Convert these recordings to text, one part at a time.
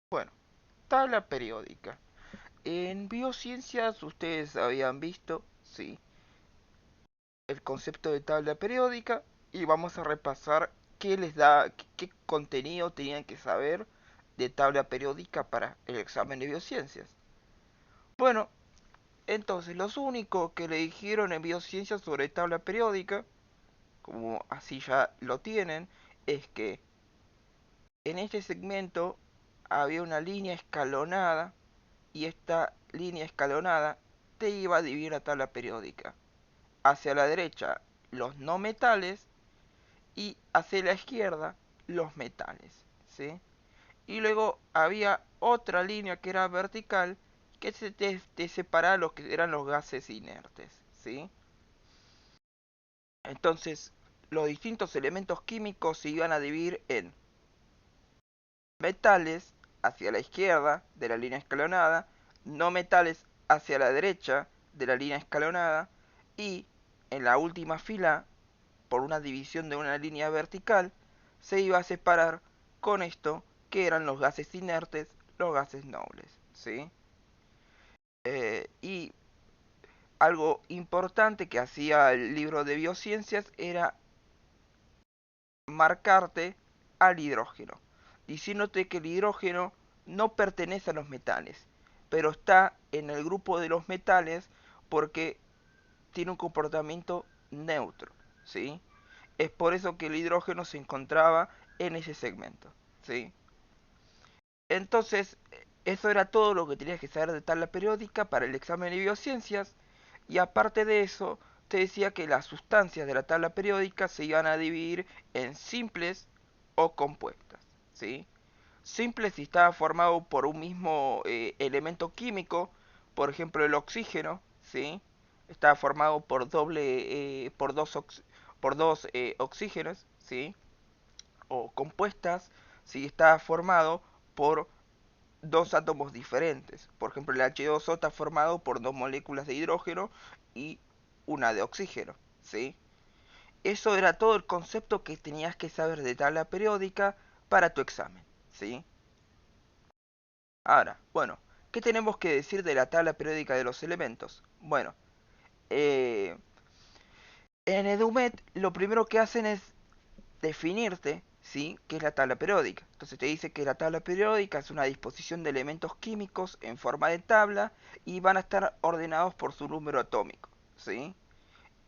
Bueno, tabla periódica. En biociencias ustedes habían visto, sí, el concepto de tabla periódica y vamos a repasar qué les da, qué contenido tenían que saber de tabla periódica para el examen de biociencias. Bueno, entonces los únicos que le dijeron en biociencias sobre tabla periódica, como así ya lo tienen, es que en este segmento había una línea escalonada y esta línea escalonada te iba a dividir la tabla periódica. Hacia la derecha los no metales y hacia la izquierda los metales, ¿sí? Y luego había otra línea que era vertical que te separaba los que eran los gases inertes, ¿sí? Entonces, los distintos elementos químicos se iban a dividir en metales hacia la izquierda de la línea escalonada, no metales hacia la derecha de la línea escalonada y en la última fila, por una división de una línea vertical, se iba a separar con esto que eran los gases inertes, los gases nobles, ¿sí? Y algo importante que hacía el libro de biociencias era marcarte al hidrógeno, diciéndote que el hidrógeno no pertenece a los metales, pero está en el grupo de los metales porque tiene un comportamiento neutro, ¿sí? Es por eso que el hidrógeno se encontraba en ese segmento, ¿sí? Entonces, eso era todo lo que tenías que saber de tabla periódica para el examen de biociencias. Y aparte de eso, te decía que las sustancias de la tabla periódica se iban a dividir en simples o compuestas, ¿sí? Simples si estaba formado por un mismo elemento químico, por ejemplo el oxígeno, ¿sí? Estaba formado por por dos oxígenos, ¿sí? O compuestas si está formado por dos átomos diferentes. Por ejemplo, el H2O está formado por dos moléculas de hidrógeno y una de oxígeno, ¿sí? Eso era todo el concepto que tenías que saber de tabla periódica para tu examen, ¿sí? Ahora, bueno, ¿qué tenemos que decir de la tabla periódica de los elementos? Bueno, eh, en EDUMED lo primero que hacen es definirte, ¿sí?, qué es la tabla periódica. Entonces te dice que la tabla periódica es una disposición de elementos químicos en forma de tabla y van a estar ordenados por su número atómico, ¿sí?,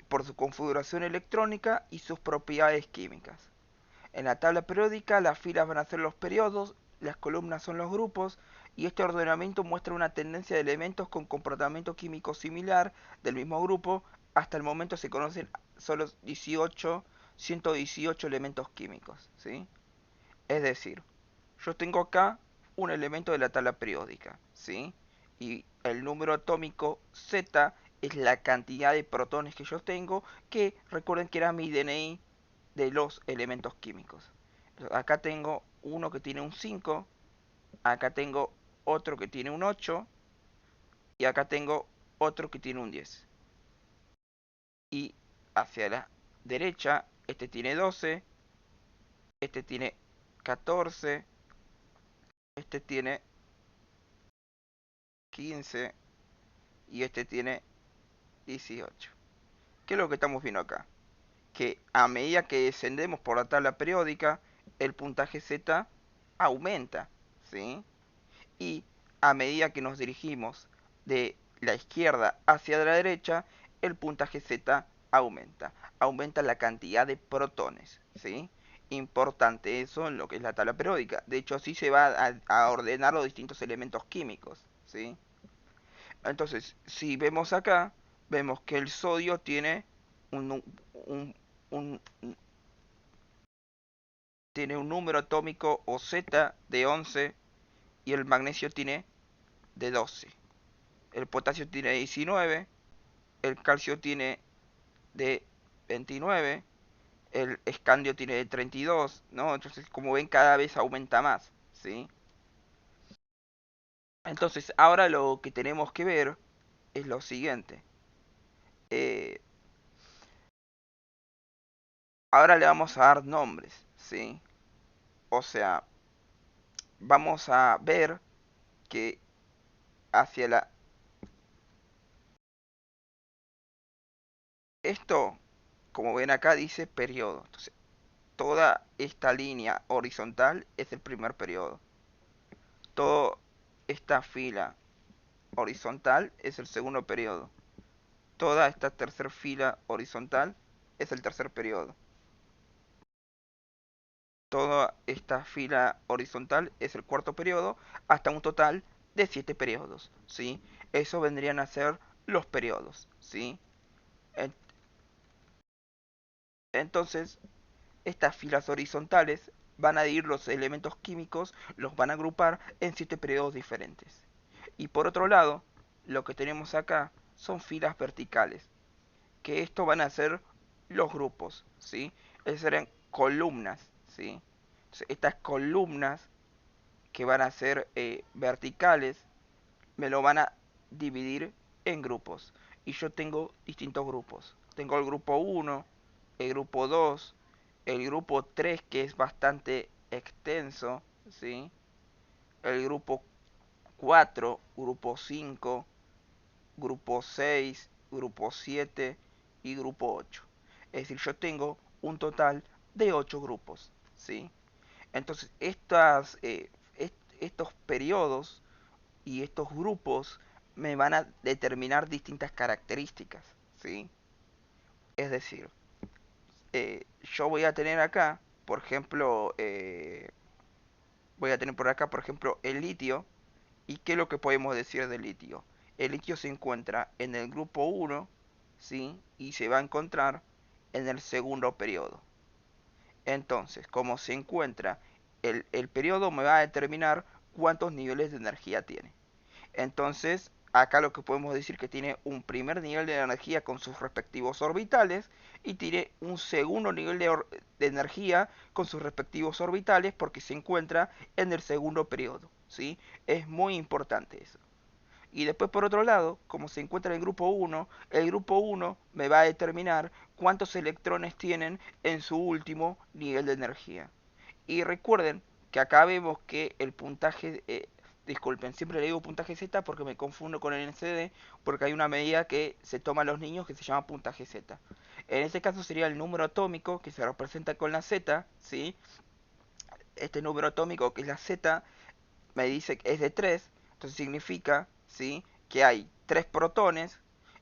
por su configuración electrónica y sus propiedades químicas. En la tabla periódica las filas van a ser los periodos, las columnas son los grupos y este ordenamiento muestra una tendencia de elementos con comportamiento químico similar del mismo grupo. Hasta el momento se conocen solo 118 elementos químicos, ¿sí? Es decir, yo tengo acá un elemento de la tabla periódica, ¿sí? Y el número atómico Z es la cantidad de protones que yo tengo, que recuerden que era mi DNI de los elementos químicos. Acá tengo uno que tiene un 5, acá tengo otro que tiene un 8 y acá tengo otro que tiene un 10. Y hacia la derecha, este tiene 12, este tiene 14, este tiene 15 y este tiene 18. ¿Qué es lo que estamos viendo acá? Que a medida que descendemos por la tabla periódica, el puntaje Z aumenta, ¿sí? Y a medida que nos dirigimos de la izquierda hacia la derecha, el puntaje Z aumenta. Aumenta la cantidad de protones, ¿sí? Importante eso en lo que es la tabla periódica. De hecho, así se va a ordenar los distintos elementos químicos, ¿sí? Entonces, si vemos acá, vemos que el sodio tiene un, un, un, tiene un número atómico o Z de 11 y el magnesio tiene de 12. El potasio tiene 19, el calcio tiene de 29, el escandio tiene de 32, ¿no? Entonces, como ven, cada vez aumenta más, ¿sí? Entonces, ahora lo que tenemos que ver es lo siguiente. Eh, Ahora le vamos a dar nombres, ¿sí? O sea, vamos a ver que hacia la... Esto, como ven acá, dice periodo. Entonces, toda esta línea horizontal es el primer periodo. Toda esta fila horizontal es el segundo periodo. Toda esta tercera fila horizontal es el tercer periodo. Toda esta fila horizontal es el cuarto periodo, hasta un total de 7 periodos, ¿sí? Eso vendrían a ser los periodos, ¿sí? En- Entonces, estas filas horizontales van a dividir los elementos químicos, los van a agrupar en 7 periodos diferentes. Y por otro lado, lo que tenemos acá son filas verticales, que esto van a ser los grupos, ¿sí? Esas serán columnas, ¿sí? Entonces, estas columnas que van a ser verticales me lo van a dividir en grupos. Y yo tengo distintos grupos. Tengo el grupo 1, el grupo 2, el grupo 3 que es bastante extenso, ¿sí? El grupo 4, grupo 5, grupo 6, grupo 7 y grupo 8. Es decir, yo tengo un total de 8 grupos, ¿sí? Entonces, estos periodos y estos grupos me van a determinar distintas características, ¿sí? Es decir, yo voy a tener acá, por ejemplo, voy a tener por acá, por ejemplo, el litio. ¿Y qué es lo que podemos decir del litio? El litio se encuentra en el grupo 1, ¿sí? Y se va a encontrar en el segundo periodo. Entonces, como se encuentra, el periodo me va a determinar cuántos niveles de energía tiene. Entonces, acá lo que podemos decir que tiene un primer nivel de energía con sus respectivos orbitales y tiene un segundo nivel de energía con sus respectivos orbitales porque se encuentra en el segundo periodo, ¿sí? Es muy importante eso. Y después por otro lado, como se encuentra en el grupo uno me va a determinar cuántos electrones tienen en su último nivel de energía. Y recuerden que acá vemos que el puntaje, disculpen, siempre le digo puntaje Z porque me confundo con el NCD, porque hay una medida que se toma a los niños que se llama puntaje Z. En este caso sería el número atómico que se representa con la Z, ¿sí? Este número atómico que es la Z me dice que es de 3, entonces significa, ¿sí? Que hay 3 protones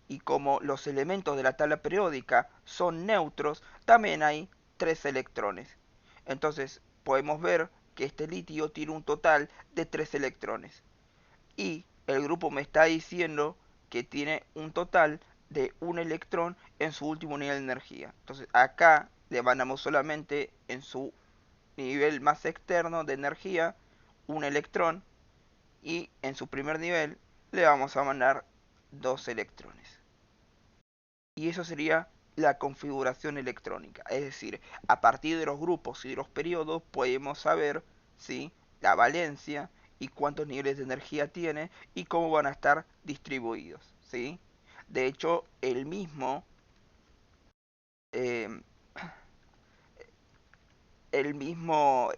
y como los elementos de la tabla periódica son neutros, también hay 3 electrones. Entonces podemos ver que este litio tiene un total de 3 electrones. Y el grupo me está diciendo que tiene un total de un electrón en su último nivel de energía. Entonces acá le mandamos solamente en su nivel más externo de energía un electrón y en su primer nivel le vamos a mandar 2 electrones. Y eso sería la configuración electrónica. Es decir, a partir de los grupos y de los periodos podemos saber, ¿sí?, la valencia y cuántos niveles de energía tiene y cómo van a estar distribuidos, ¿sí? De hecho, eh, el mismo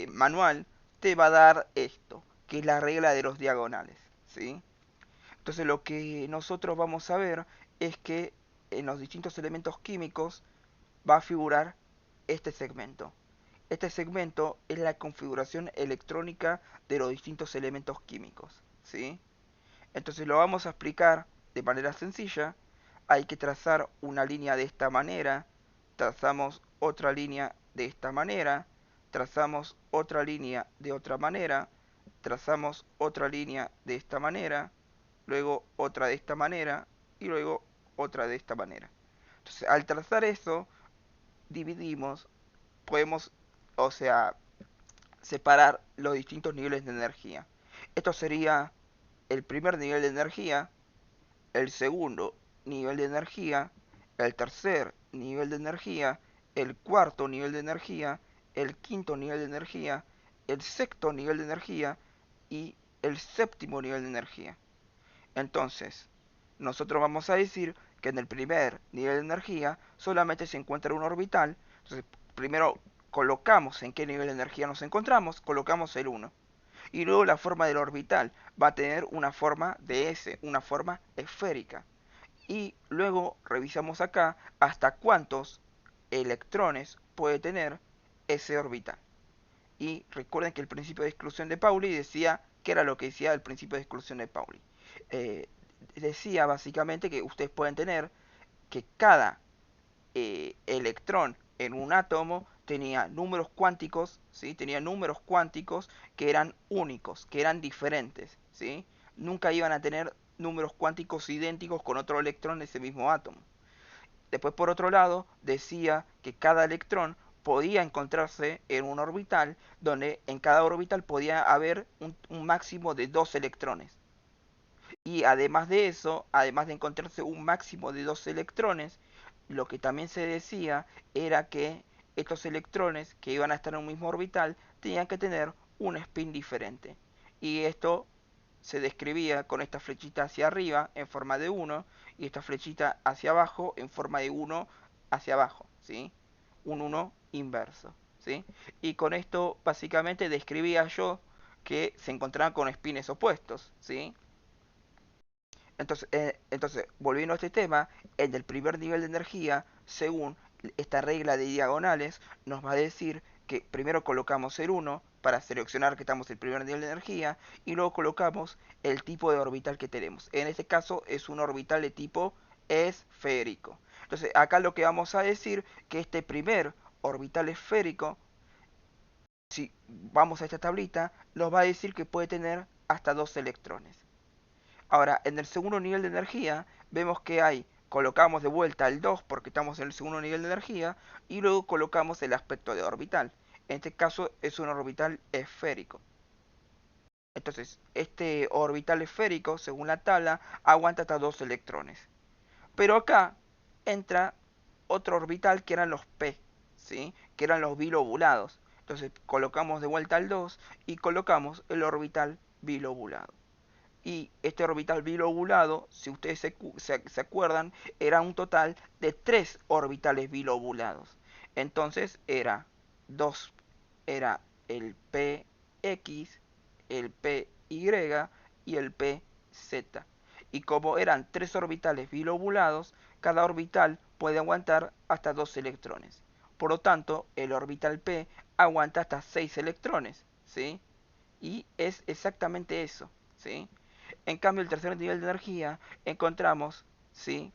manual te va a dar esto, que es la regla de los diagonales, ¿sí? Entonces lo que nosotros vamos a ver es que en los distintos elementos químicos va a figurar este segmento. Este segmento es la configuración electrónica de los distintos elementos químicos, ¿sí? Entonces lo vamos a explicar de manera sencilla. Hay que trazar una línea de esta manera, trazamos otra línea de esta manera, trazamos otra línea de otra manera, trazamos otra línea de esta manera, luego otra de esta manera y luego otra de esta manera. Entonces, al trazar eso, dividimos, podemos, o sea, separar los distintos niveles de energía. Esto sería el primer nivel de energía, el segundo nivel de energía, el tercer nivel de energía, el cuarto nivel de energía, el quinto nivel de energía, el sexto nivel de energía y el séptimo nivel de energía. Entonces, nosotros vamos a decir que en el primer nivel de energía solamente se encuentra un orbital. Entonces, primero colocamos en qué nivel de energía nos encontramos, colocamos el 1. Y luego la forma del orbital va a tener una forma de S, una forma esférica. Y luego revisamos acá hasta cuántos electrones puede tener ese orbital. Y recuerden que el principio de exclusión de Pauli decía, ¿qué era lo que decía el principio de exclusión de Pauli? Eh, Decía básicamente que ustedes pueden tener que cada electrón en un átomo tenía números cuánticos, ¿sí? Tenía números cuánticos que eran únicos, que eran diferentes, ¿sí? Nunca iban a tener números cuánticos idénticos con otro electrón de ese mismo átomo. Después, por otro lado, decía que cada electrón podía encontrarse en un orbital, donde en cada orbital podía haber un máximo de dos electrones. Y además de eso, además de encontrarse un máximo de dos electrones, lo que también se decía era que estos electrones que iban a estar en un mismo orbital tenían que tener un spin diferente. Y esto se describía con esta flechita hacia arriba en forma de 1 y esta flechita hacia abajo en forma de 1 hacia abajo, ¿sí? Un 1 inverso, ¿sí? Y con esto básicamente describía yo que se encontraban con spines opuestos, ¿sí? Entonces, volviendo a este tema, en el primer nivel de energía, según esta regla de diagonales, nos va a decir que primero colocamos el 1 para seleccionar que estamos en el primer nivel de energía y luego colocamos el tipo de orbital que tenemos. En este caso es un orbital de tipo esférico. Entonces, acá lo que vamos a decir que este primer orbital esférico, si vamos a esta tablita, nos va a decir que puede tener hasta dos electrones. Ahora, en el segundo nivel de energía, vemos que colocamos de vuelta el 2 porque estamos en el segundo nivel de energía, y luego colocamos el aspecto de orbital. En este caso es un orbital esférico. Entonces, este orbital esférico, según la tabla, aguanta hasta dos electrones. Pero acá entra otro orbital que eran los p, ¿sí? Que eran los bilobulados. Entonces, colocamos de vuelta el 2 y colocamos el orbital bilobulado. Y este orbital bilobulado, si ustedes se acuerdan, era un total de 3 orbitales bilobulados. Entonces era 2, era el PX, el PY y el PZ. Y como eran 3 orbitales bilobulados, cada orbital puede aguantar hasta 2 electrones. Por lo tanto, el orbital P aguanta hasta 6 electrones, ¿sí? Y es exactamente eso, ¿sí? En cambio, el tercer nivel de energía encontramos, ¿sí?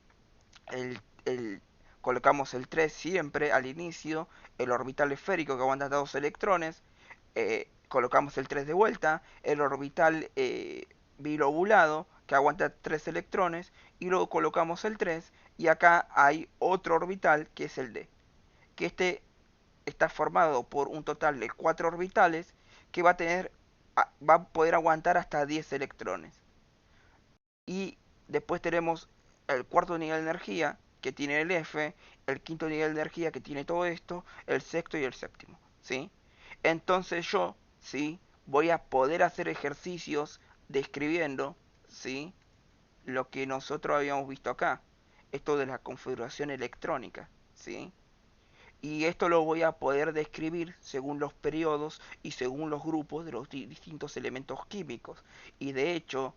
el, el- Colocamos el 3 siempre al inicio, el orbital esférico que aguanta hasta 2 electrones, colocamos el 3 de vuelta, el orbital bilobulado que aguanta 3 electrones, y luego colocamos el 3 y acá hay otro orbital que es el D, que este está formado por un total de 4 orbitales que va a poder aguantar hasta 10 electrones. Y después tenemos el cuarto nivel de energía que tiene el F, el quinto nivel de energía que tiene todo esto, el sexto y el séptimo, ¿sí? Entonces yo, ¿sí? Voy a poder hacer ejercicios describiendo, ¿sí? Lo que nosotros habíamos visto acá, esto de la configuración electrónica, ¿sí? Y esto lo voy a poder describir según los periodos y según los grupos de los distintos elementos químicos. Y de hecho,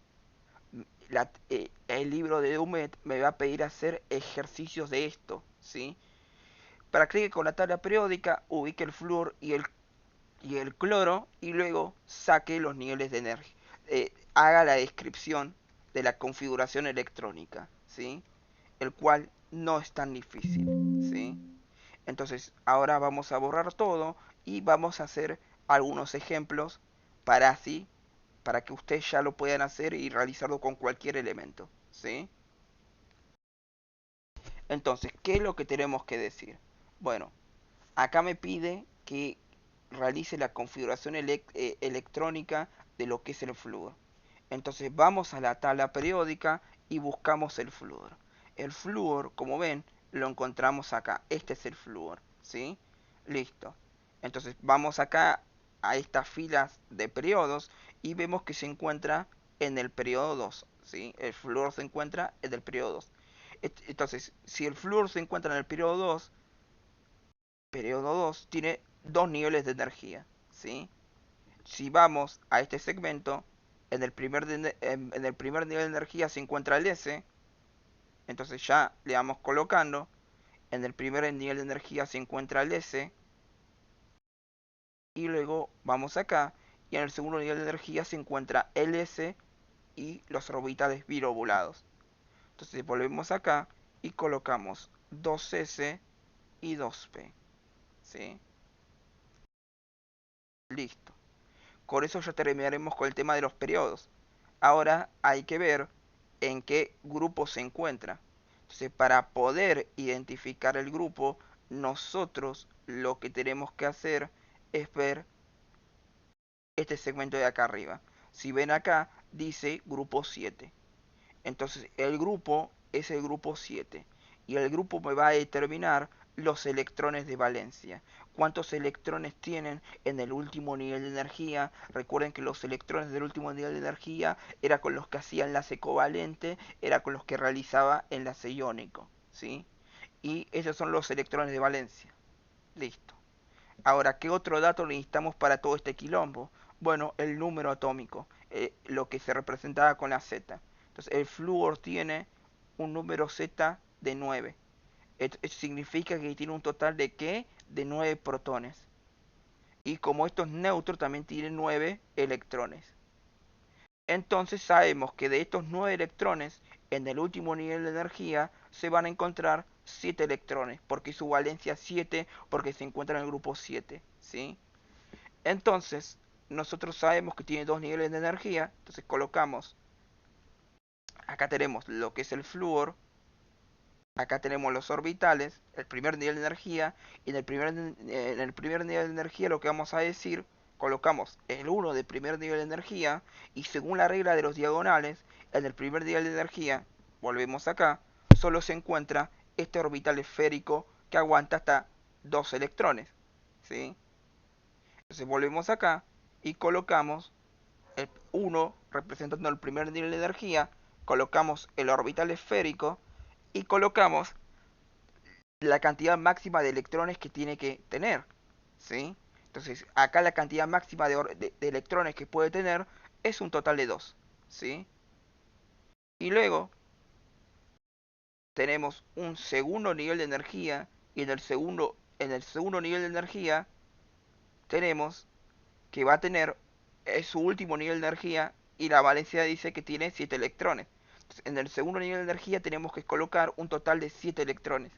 el libro de Dumet me va a pedir hacer ejercicios de esto, ¿sí? Para que con la tabla periódica ubique el flúor y el cloro y luego saque los niveles de energía. Haga la descripción de la configuración electrónica, ¿sí? El cual no es tan difícil, ¿sí? Entonces, ahora vamos a borrar todo y vamos a hacer algunos ejemplos para así para que ustedes ya lo puedan hacer y realizarlo con cualquier elemento, ¿sí? Entonces, ¿qué es lo que tenemos que decir? Bueno, acá me pide que realice la configuración electrónica de lo que es el flúor. Entonces vamos a la tabla periódica y buscamos el flúor. El flúor, como ven, lo encontramos acá. Este es el flúor, ¿sí? Listo. Entonces vamos acá a estas filas de periodos y vemos que se encuentra en el periodo 2, ¿sí? El flúor se encuentra en el periodo 2. Entonces, si el flúor se encuentra en el periodo 2 tiene dos niveles de energía, ¿sí? si vamos a este segmento, en el primer nivel de energía se encuentra el S, entonces ya le vamos colocando, en el primer nivel de energía se encuentra el S, y luego vamos acá, y en el segundo nivel de energía se encuentra el S y los orbitales bilobulados. Entonces volvemos acá y colocamos 2S y 2P, ¿sí? Listo. Con eso ya terminaremos con el tema de los periodos. Ahora hay que ver en qué grupo se encuentra. Entonces, para poder identificar el grupo, nosotros lo que tenemos que hacer es ver este segmento de acá arriba. Si ven acá, dice grupo 7. Entonces, el grupo es el grupo 7. Y el grupo me va a determinar los electrones de valencia. ¿Cuántos electrones tienen en el último nivel de energía? Recuerden que los electrones del último nivel de energía era con los que hacía enlace covalente, era con los que realizaba enlace iónico, ¿sí? Y esos son los electrones de valencia. Listo. Ahora, ¿qué otro dato necesitamos para todo este quilombo? Bueno, el número atómico, lo que se representaba con la Z. Entonces, el flúor tiene un número Z de 9. Esto significa que tiene un total de ¿qué? De 9 protones. Y como esto es neutro, también tiene 9 electrones. Entonces sabemos que de estos 9 electrones, en el último nivel de energía, se van a encontrar 7 electrones, porque su valencia es 7, porque se encuentra en el grupo 7, ¿sí? Entonces, nosotros sabemos que tiene dos niveles de energía, entonces colocamos, acá tenemos lo que es el flúor, acá tenemos los orbitales, el primer nivel de energía, y en el primer nivel de energía lo que vamos a decir, colocamos el uno del primer nivel de energía, y según la regla de los diagonales, en el primer nivel de energía, volvemos acá, solo se encuentra este orbital esférico que aguanta hasta 2 electrones, ¿sí? Entonces volvemos acá y colocamos el uno representando el primer nivel de energía, colocamos el orbital esférico y colocamos la cantidad máxima de electrones que tiene que tener, ¿sí? Entonces, acá la cantidad máxima de electrones que puede tener es un total de 2, ¿sí? Y luego tenemos un segundo nivel de energía y en el segundo nivel de energía tenemos que va a tener su último nivel de energía y la valencia dice que tiene 7 electrones. Entonces, en el segundo nivel de energía tenemos que colocar un total de 7 electrones.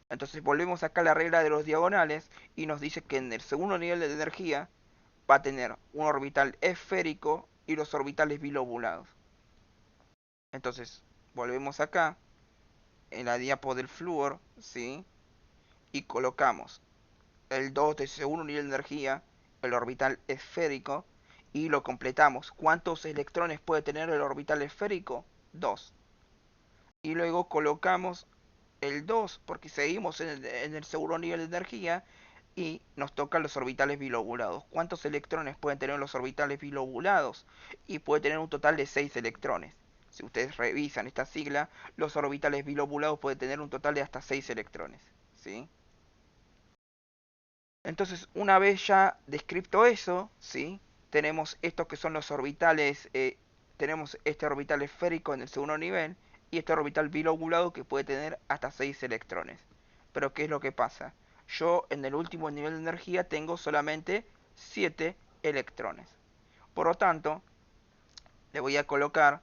Entonces volvemos acá a la regla de los diagonales y nos dice que en el segundo nivel de energía va a tener un orbital esférico y los orbitales bilobulados. Entonces volvemos acá en la diapo del flúor, ¿sí? Y colocamos el 2 del segundo nivel de energía, el orbital esférico, y lo completamos. ¿Cuántos electrones puede tener el orbital esférico? 2. Y luego colocamos el 2 porque seguimos en el segundo nivel de energía y nos tocan los orbitales bilobulados. ¿Cuántos electrones pueden tener los orbitales bilobulados? Y puede tener un total de 6 electrones. Si ustedes revisan esta sigla, los orbitales bilobulados pueden tener un total de hasta 6 electrones, ¿sí? Entonces, una vez ya descripto eso, ¿sí? Tenemos estos que son los orbitales, tenemos este orbital esférico en el segundo nivel y este orbital bilobulado que puede tener hasta 6 electrones. Pero ¿qué es lo que pasa? Yo en el último nivel de energía tengo solamente 7 electrones. Por lo tanto, le voy a colocar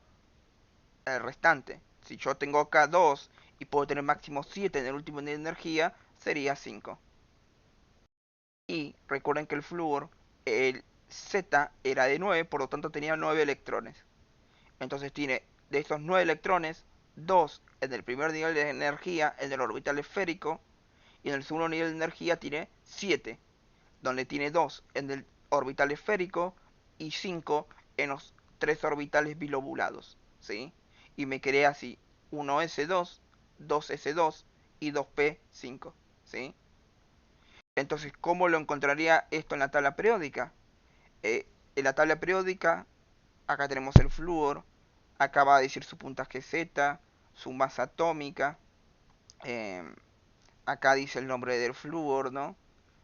el restante. Si yo tengo acá 2 y puedo tener máximo 7 en el último nivel de energía, sería 5. Y recuerden que el flúor, el Z era de 9, por lo tanto tenía 9 electrones. Entonces tiene de estos 9 electrones, 2 en el primer nivel de energía, en el orbital esférico, y en el segundo nivel de energía tiene 7, donde tiene 2 en el orbital esférico y 5 en los 3 orbitales bilobulados, ¿sí? Y me quedé así, 1s2, 2s2 y 2p5, ¿sí? Entonces, ¿cómo lo encontraría esto en la tabla periódica? En la tabla periódica, acá tenemos el flúor, acá va a decir su puntaje Z, su masa atómica, eh, acá dice el nombre del flúor, ¿no?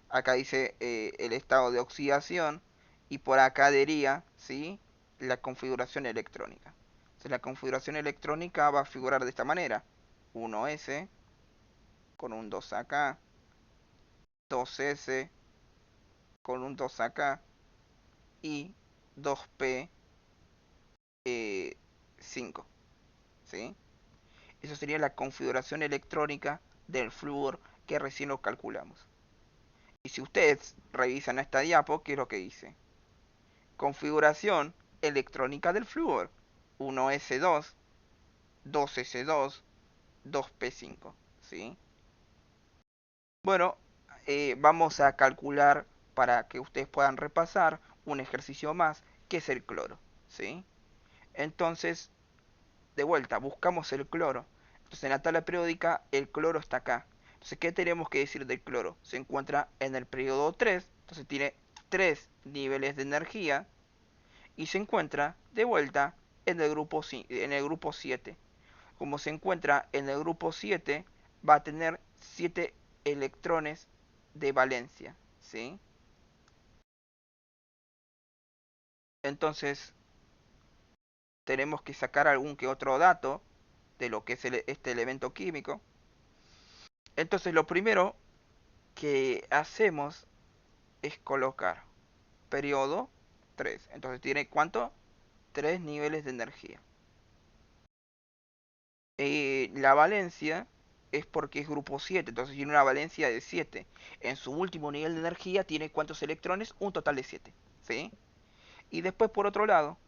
Acá dice el estado de oxidación y por acá diría, ¿sí?, la configuración electrónica. Entonces, la configuración electrónica va a figurar de esta manera: 1s con un 2 acá, 2s con un 2 acá y 2p 5, ¿sí? Eso sería la configuración electrónica del flúor que recién lo calculamos. Y si ustedes revisan esta diapo, ¿qué es lo que dice? Configuración electrónica del flúor: 1s2, 2s2, 2p5, ¿sí? Bueno, vamos a calcular, para que ustedes puedan repasar, un ejercicio más, que es el cloro, ¿sí? Entonces, de vuelta, buscamos el cloro. Entonces, en la tabla periódica, el cloro está acá. Entonces, ¿qué tenemos que decir del cloro? Se encuentra en el periodo 3, entonces tiene 3 niveles de energía, y se encuentra de vuelta en el grupo 7. Como se encuentra en el grupo 7, va a tener 7 electrones de valencia, ¿sí? Entonces, tenemos que sacar algún que otro dato de lo que es este elemento químico. Entonces, lo primero que hacemos es colocar periodo 3. Entonces, ¿tiene cuánto? 3 niveles de energía. La valencia es porque es grupo 7, entonces tiene una valencia de 7. En su último nivel de energía tiene ¿cuántos electrones? Un total de 7, ¿sí? Y después por otro lado,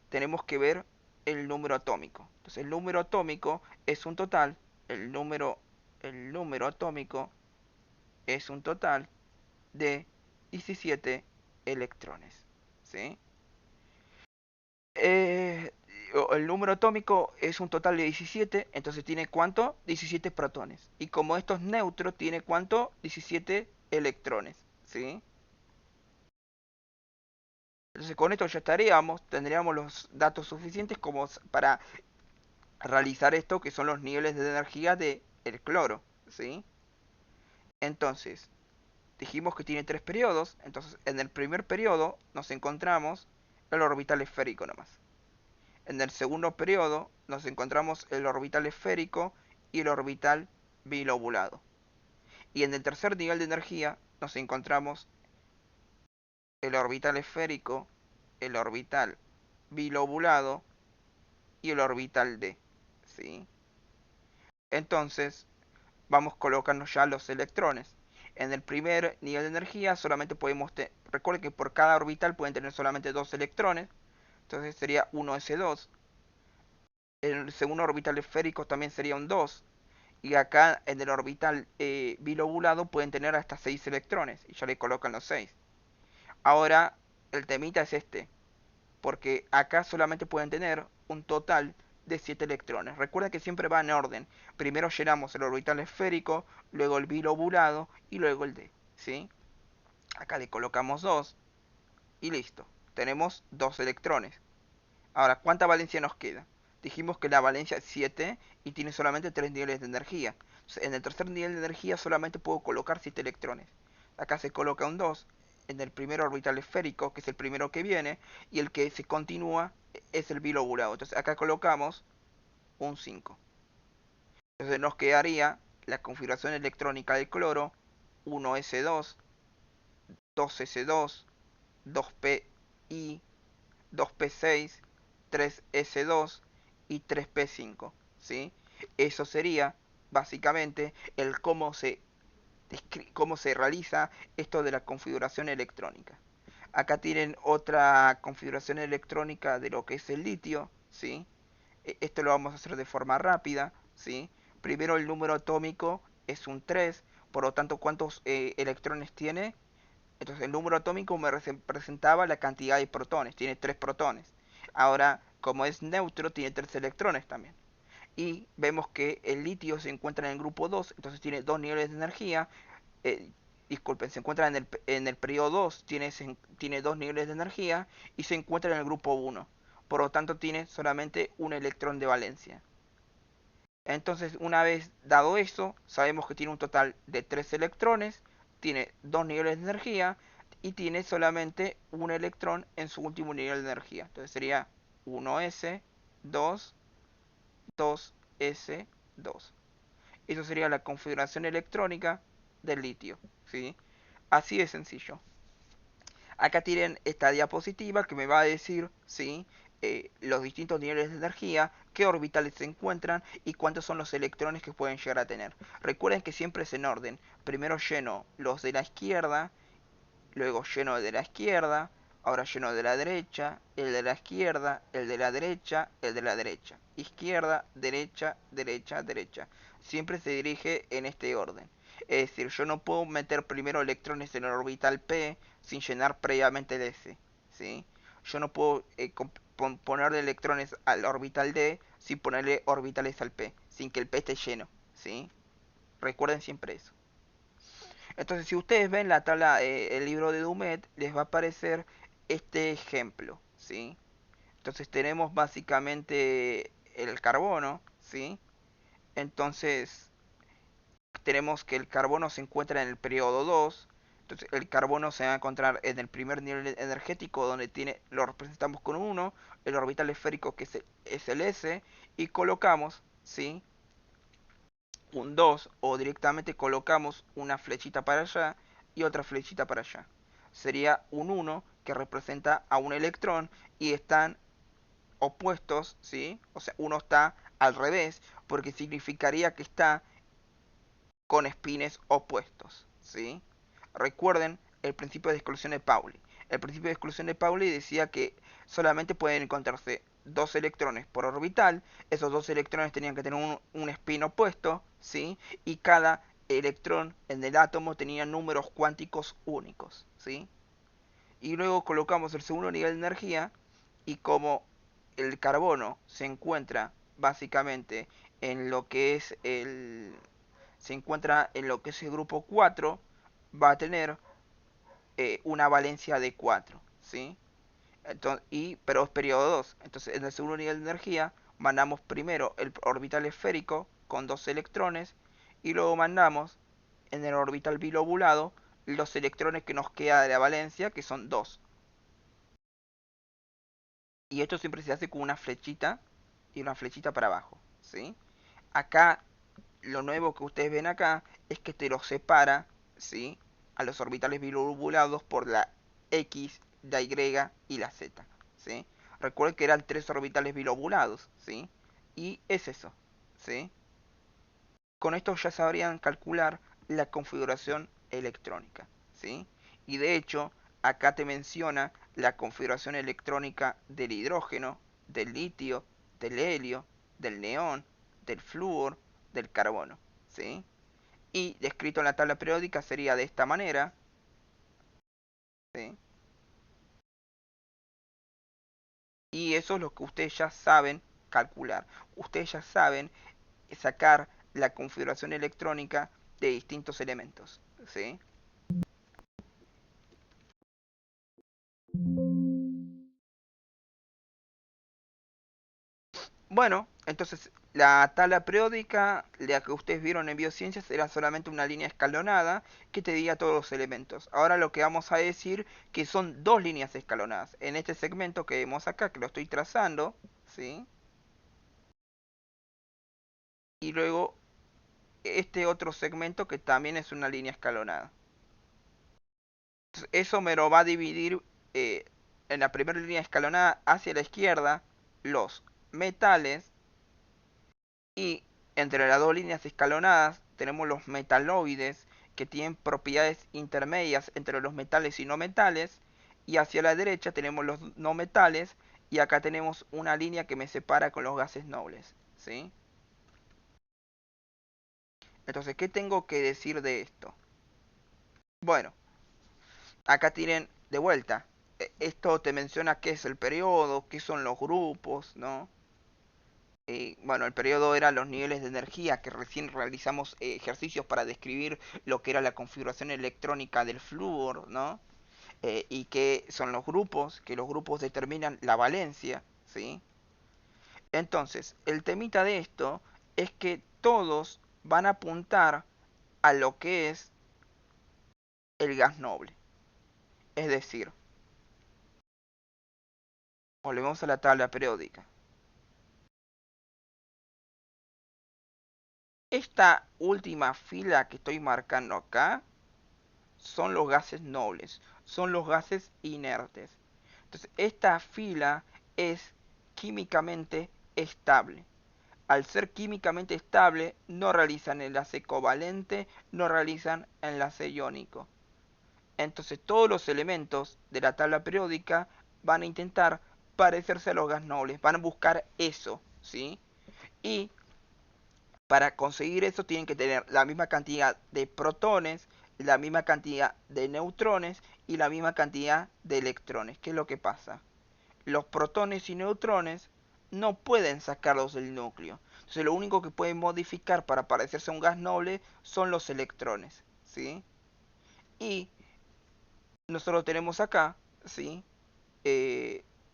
tenemos que ver el número atómico. Entonces el número atómico es un total, el número atómico es un total de 17 electrones, ¿sí? Eh, el número atómico es un total de 17, entonces tiene ¿cuánto? 17 protones. Y como esto es neutro, tiene ¿cuánto? 17 electrones, ¿sí? Entonces con esto ya estaríamos, tendríamos los datos suficientes como para realizar esto, que son los niveles de energía del cloro, ¿sí? Entonces, dijimos que tiene 3 periodos, entonces en el primer periodo nos encontramos el orbital esférico nomás. En el segundo periodo nos encontramos el orbital esférico y el orbital bilobulado. Y en el tercer nivel de energía nos encontramos el orbital esférico, el orbital bilobulado y el orbital D, ¿sí? Entonces, vamos colocando ya los electrones. En el primer nivel de energía solamente podemos recuerden que por cada orbital pueden tener solamente 2 electrones, entonces sería 1s2. En el segundo orbital esférico también sería un 2. Y acá en el orbital bilobulado pueden tener hasta 6 electrones. Y ya le colocan los 6. Ahora, el temita es este. Porque acá solamente pueden tener un total de 7 electrones. Recuerda que siempre va en orden. Primero llenamos el orbital esférico, luego el bilobulado y luego el D, ¿sí? Acá le colocamos 2 y listo. Tenemos 2 electrones. Ahora, ¿cuánta valencia nos queda? Dijimos que la valencia es 7 y tiene solamente 3 niveles de energía. Entonces, en el tercer nivel de energía solamente puedo colocar 7 electrones. Acá se coloca un 2 en el primer orbital esférico, que es el primero que viene, y el que se continúa es el bilobulado. Entonces acá colocamos un 5. Entonces nos quedaría la configuración electrónica del cloro: 1s2, 2s2, 2pi, 2p6, 3s2 y 3p5, ¿sí? Eso sería básicamente el cómo se realiza esto de la configuración electrónica. Acá tienen otra configuración electrónica de lo que es el litio, ¿sí? Esto lo vamos a hacer de forma rápida, ¿sí? Primero el número atómico es un 3, por lo tanto, ¿cuántos electrones tiene? Entonces el número atómico me representaba la cantidad de protones, tiene 3 protones. Ahora, como es neutro, tiene 3 electrones también. Y vemos que el litio se encuentra en el grupo 2, entonces tiene 2 niveles de energía. eh, Disculpen, se encuentra en el periodo 2, tiene 2 niveles de energía y se encuentra en el grupo 1. Por lo tanto, tiene solamente un electrón de valencia. Entonces, una vez dado eso, sabemos que tiene un total de 3 electrones, tiene 2 niveles de energía y tiene solamente un electrón en su último nivel de energía. Entonces sería 1s, 2, 2s, 2. Eso sería la configuración electrónica del litio, ¿sí? Así de sencillo. Acá tienen esta diapositiva que me va a decir, ¿sí? Los distintos niveles de energía, qué orbitales se encuentran y cuántos son los electrones que pueden llegar a tener. Recuerden que siempre es en orden. Primero lleno los de la izquierda, luego lleno el de la izquierda, ahora lleno el de la derecha, el de la izquierda, el de la derecha, el de la derecha. Izquierda, derecha, derecha, derecha. Siempre se dirige en este orden. Es decir, yo no puedo meter primero electrones en el orbital P sin llenar previamente el S. ¿Sí? Yo no puedo ponerle electrones al orbital D sin ponerle orbitales al P, sin que el P esté lleno. ¿Sí? Recuerden siempre eso. Entonces, si ustedes ven la tabla, el libro de Dumet, les va a aparecer este ejemplo, ¿sí? Entonces tenemos básicamente el carbono, ¿sí? Entonces tenemos que el carbono se encuentra en el periodo 2. Entonces el carbono se va a encontrar en el primer nivel energético donde lo representamos con 1, el orbital esférico que es el S, y colocamos, ¿sí? Un 2 o directamente colocamos una flechita para allá y otra flechita para allá. Sería un 1 que representa a un electrón y están opuestos, ¿sí? O sea, uno está al revés porque significaría que está con espines opuestos, ¿sí? Recuerden el principio de exclusión de Pauli. El principio de exclusión de Pauli decía que solamente pueden encontrarse dos electrones por orbital. Esos dos electrones tenían que tener un spin opuesto, ¿sí? Y cada electrón en el átomo tenía números cuánticos únicos, ¿sí? Y luego colocamos el segundo nivel de energía y como el carbono se encuentra básicamente en lo que es el grupo 4, va a tener una valencia de 4, ¿sí? Entonces, pero es periodo 2. Entonces, en el segundo nivel de energía, mandamos primero el orbital esférico con dos electrones y luego mandamos en el orbital bilobulado los electrones que nos queda de la valencia, que son 2. Y esto siempre se hace con una flechita y una flechita para abajo, ¿sí? Acá, lo nuevo que ustedes ven acá es que te los separa, ¿sí? A los orbitales bilobulados por la X, la Y y la Z, ¿sí? Recuerden que eran tres orbitales bilobulados, ¿sí? Y es eso, ¿sí? Con esto ya sabrían calcular la configuración electrónica, ¿sí? Y de hecho, acá te menciona la configuración electrónica del hidrógeno, del litio, del helio, del neón, del flúor, del carbono, ¿sí? Y descrito en la tabla periódica sería de esta manera, ¿sí? Y eso es lo que ustedes ya saben calcular. Ustedes ya saben sacar la configuración electrónica de distintos elementos, ¿sí? Bueno, entonces la tabla periódica, la que ustedes vieron en biociencias, era solamente una línea escalonada que te diga todos los elementos. Ahora lo que vamos a decir que son dos líneas escalonadas. En este segmento que vemos acá, que lo estoy trazando, ¿sí? Y luego este otro segmento que también es una línea escalonada. Entonces, eso me lo va a dividir eh, en la primera línea escalonada hacia la izquierda los metales. Y entre las dos líneas escalonadas tenemos los metaloides que tienen propiedades intermedias entre los metales y no metales. Y hacia la derecha tenemos los no metales. Y acá tenemos una línea que me separa con los gases nobles, ¿sí? Entonces, ¿qué tengo que decir de esto? Bueno, acá tienen de vuelta. Esto te menciona qué es el periodo, qué son los grupos, ¿no? Bueno, el periodo era los niveles de energía, que recién realizamos ejercicios para describir lo que era la configuración electrónica del flúor, ¿no? Y que son los grupos, que los grupos determinan la valencia, ¿sí? Entonces, el temita de esto es que todos van a apuntar a lo que es el gas noble. Es decir, volvemos a la tabla periódica. Esta última fila que estoy marcando acá son los gases nobles, son los gases inertes. Entonces, esta fila es químicamente estable. Al ser químicamente estable, no realizan enlace covalente, no realizan enlace iónico. Entonces, todos los elementos de la tabla periódica van a intentar parecerse a los gas nobles, van a buscar eso, ¿sí? Y para conseguir eso tienen que tener la misma cantidad de protones, la misma cantidad de neutrones y la misma cantidad de electrones. ¿Qué es lo que pasa? Los protones y neutrones no pueden sacarlos del núcleo. Entonces lo único que pueden modificar para parecerse a un gas noble son los electrones, ¿sí? Y nosotros tenemos acá, ¿sí?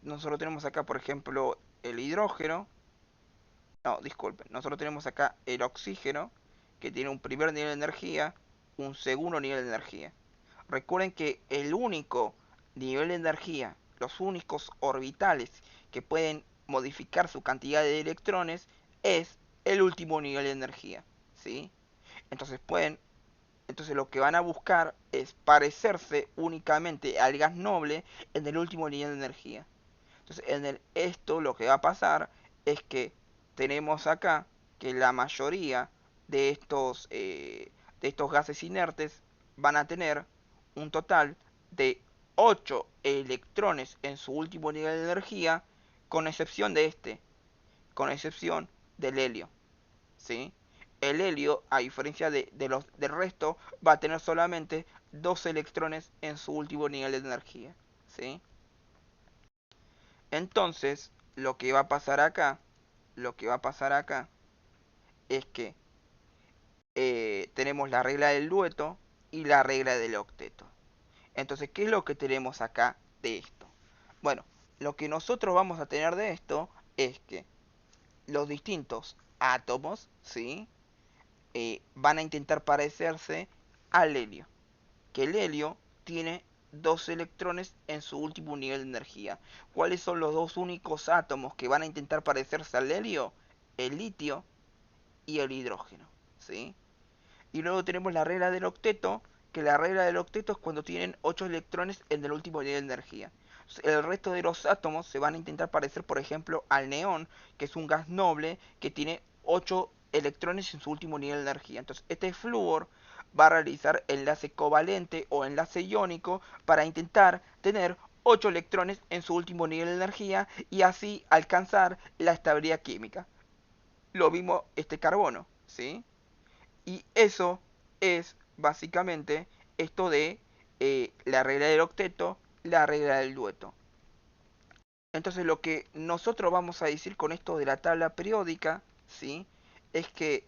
Nosotros tenemos acá, por ejemplo, el hidrógeno. No, disculpen. Nosotros tenemos acá el oxígeno, que tiene un primer nivel de energía, un segundo nivel de energía. Recuerden que el único nivel de energía, los únicos orbitales que pueden modificar su cantidad de electrones es el último nivel de energía, ¿sí? Entonces entonces lo que van a buscar es parecerse únicamente al gas noble en el último nivel de energía. Entonces, esto lo que va a pasar es que tenemos acá que la mayoría de estos gases inertes van a tener un total de 8 electrones en su último nivel de energía, con excepción de con excepción del helio, ¿sí? El helio, a diferencia del resto, va a tener solamente 2 electrones en su último nivel de energía, ¿sí? Entonces, lo que va a pasar acá es que tenemos la regla del dueto y la regla del octeto. Entonces, ¿qué es lo que tenemos acá de esto? Bueno, lo que nosotros vamos a tener de esto es que los distintos átomos, ¿sí? Van a intentar parecerse al helio. Que el helio tiene 2 electrones en su último nivel de energía. ¿Cuáles son los dos únicos átomos que van a intentar parecerse al helio? El litio y el hidrógeno, ¿sí? Y luego tenemos la regla del octeto, que la regla del octeto es cuando tienen 8 electrones en el último nivel de energía. El resto de los átomos se van a intentar parecer, por ejemplo, al neón, que es un gas noble que tiene 8 electrones en su último nivel de energía. Entonces, este flúor va a realizar enlace covalente o enlace iónico para intentar tener 8 electrones en su último nivel de energía y así alcanzar la estabilidad química. Lo mismo este carbono, ¿sí? Y eso es básicamente esto de la regla del octeto, la regla del dueto. Entonces lo que nosotros vamos a decir con esto de la tabla periódica, ¿sí? Es que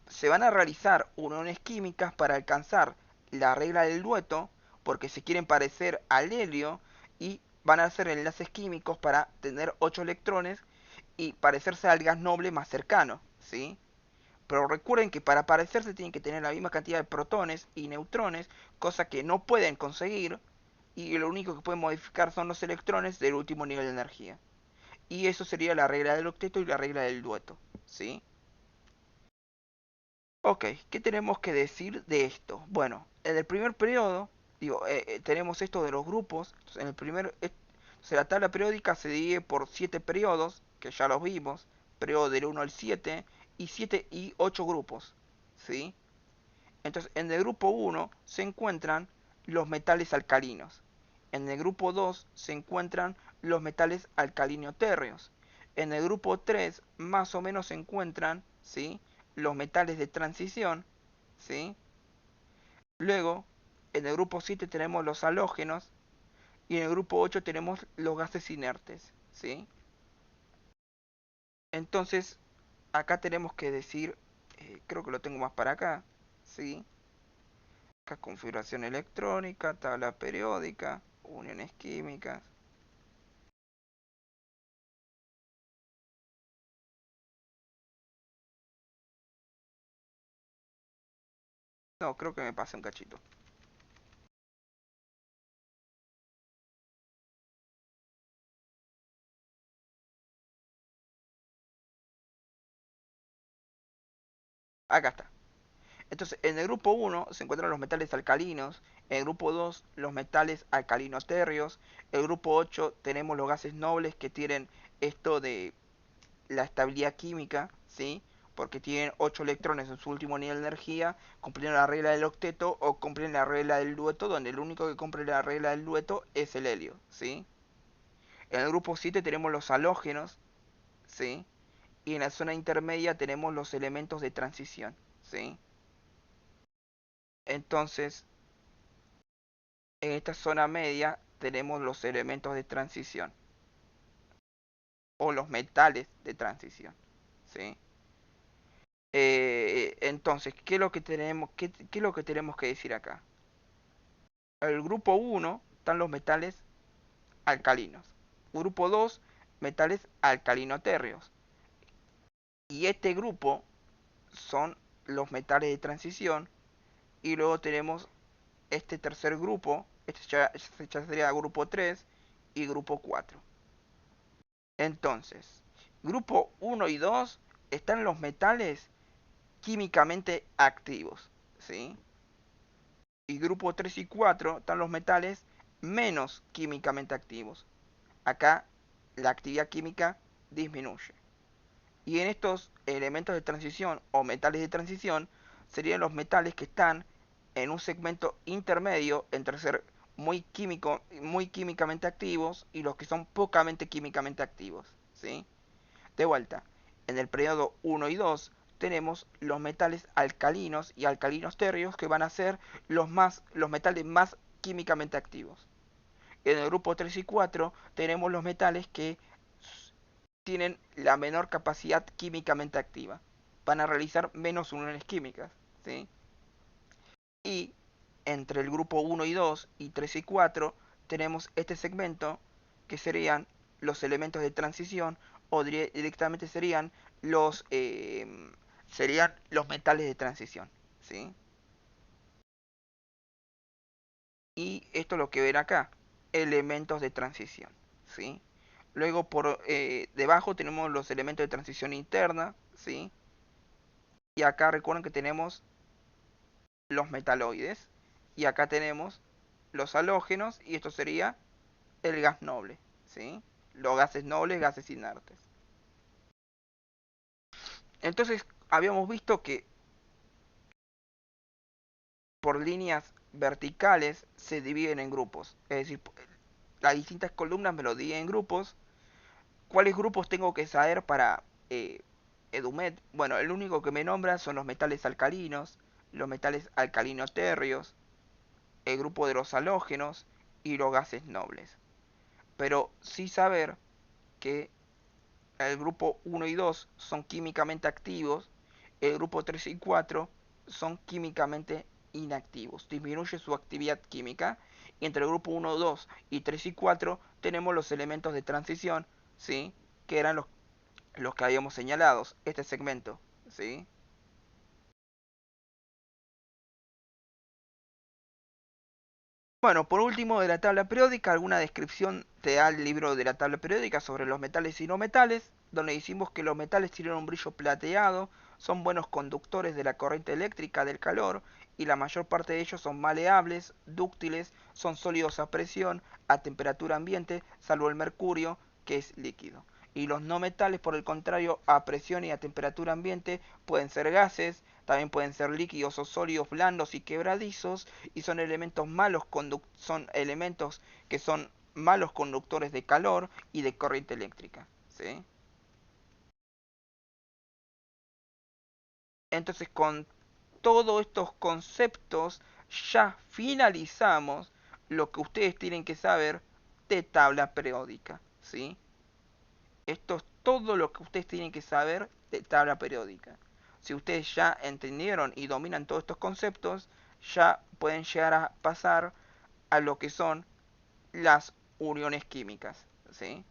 se van a realizar uniones químicas para alcanzar la regla del dueto, porque se quieren parecer al helio, y van a hacer enlaces químicos para tener 8 electrones y parecerse al gas noble más cercano, ¿sí? Pero recuerden que para parecerse tienen que tener la misma cantidad de protones y neutrones, cosa que no pueden conseguir, y lo único que pueden modificar son los electrones del último nivel de energía. Y eso sería la regla del octeto y la regla del dueto, ¿sí? Ok, ¿qué tenemos que decir de esto? Bueno, en el primer periodo, tenemos esto de los grupos. Entonces, la tabla periódica se divide por 7 periodos, que ya los vimos, periodo del 1 al 7, y 7 y 8 grupos, ¿sí? Entonces, en el grupo 1 se encuentran los metales alcalinos. En el grupo 2 se encuentran los metales alcalino-térreos. En el grupo 3 más o menos se encuentran, ¿sí?, los metales de transición, ¿sí? Luego, en el grupo 7 tenemos los halógenos y en el grupo 8 tenemos los gases inertes, ¿sí? Entonces, acá tenemos que decir, creo que lo tengo más para acá, ¿sí? Acá configuración electrónica, tabla periódica, uniones químicas. No, creo que me pasé un cachito. Acá está. Entonces, en el grupo 1 se encuentran los metales alcalinos, en el grupo 2 los metales alcalino-térreos, en el grupo 8 tenemos los gases nobles que tienen esto de la estabilidad química, ¿sí? Porque tienen 8 electrones en su último nivel de energía, cumplen la regla del octeto o cumplen la regla del dueto, donde el único que cumple la regla del dueto es el helio, ¿sí? En el grupo 7 tenemos los halógenos, ¿sí? Y en la zona intermedia tenemos los elementos de transición, ¿sí? Entonces, en esta zona media tenemos los elementos de transición o los metales de transición, ¿sí? Entonces, ¿qué es lo que tenemos, qué es lo que tenemos que decir acá? El grupo 1 están los metales alcalinos. Grupo 2, metales alcalino-térreos. Y este grupo son los metales de transición. Y luego tenemos este tercer grupo, este ya sería grupo 3 y grupo 4. Entonces, grupo 1 y 2 están los metales químicamente activos, ¿sí? Y grupo 3 y 4 están los metales menos químicamente activos. Acá la actividad química disminuye. Y en estos elementos de transición o metales de transición serían los metales que están en un segmento intermedio entre ser muy químicamente activos y los que son pocamente químicamente activos, ¿sí? De vuelta, en el periodo 1 y 2 tenemos los metales alcalinos y alcalinos térreos que van a ser los metales más químicamente activos. En el grupo 3 y 4 tenemos los metales que tienen la menor capacidad químicamente activa. Van a realizar menos uniones químicas, ¿sí? Y entre el grupo 1 y 2 y 3 y 4 tenemos este segmento que serían los elementos de transición o directamente serían los metales de transición, ¿sí? Y esto es lo que ven acá, elementos de transición, ¿sí? Luego por debajo tenemos los elementos de transición interna, ¿sí? Y acá recuerden que tenemos los metaloides. Y acá tenemos los halógenos y esto sería el gas noble, ¿sí? Los gases nobles, gases inertes. Entonces habíamos visto que por líneas verticales se dividen en grupos. Es decir, las distintas columnas me lo dividen en grupos. ¿Cuáles grupos tengo que saber para Edumed? Bueno, el único que me nombra son los metales alcalinos, los metales alcalino-térreos, el grupo de los halógenos y los gases nobles. Pero sí saber que el grupo 1 y 2 son químicamente activos, el grupo 3 y 4 son químicamente inactivos, disminuye su actividad química, y entre el grupo 1, 2 y 3 y 4 tenemos los elementos de transición, ¿sí? Que eran los que habíamos señalado, este segmento, ¿sí? Bueno, por último, de la tabla periódica, alguna descripción te da el libro de la tabla periódica sobre los metales y no metales, donde decimos que los metales tienen un brillo plateado, son buenos conductores de la corriente eléctrica del calor, y la mayor parte de ellos son maleables, dúctiles, son sólidos a presión, a temperatura ambiente, salvo el mercurio, que es líquido. Y los no metales, por el contrario, a presión y a temperatura ambiente, pueden ser gases, también pueden ser líquidos o sólidos blandos y quebradizos, y son elementos que son malos conductores de calor y de corriente eléctrica, ¿sí? Entonces, con todos estos conceptos ya finalizamos lo que ustedes tienen que saber de tabla periódica, ¿sí? Esto es todo lo que ustedes tienen que saber de tabla periódica. Si ustedes ya entendieron y dominan todos estos conceptos, ya pueden llegar a pasar a lo que son las uniones químicas, ¿sí?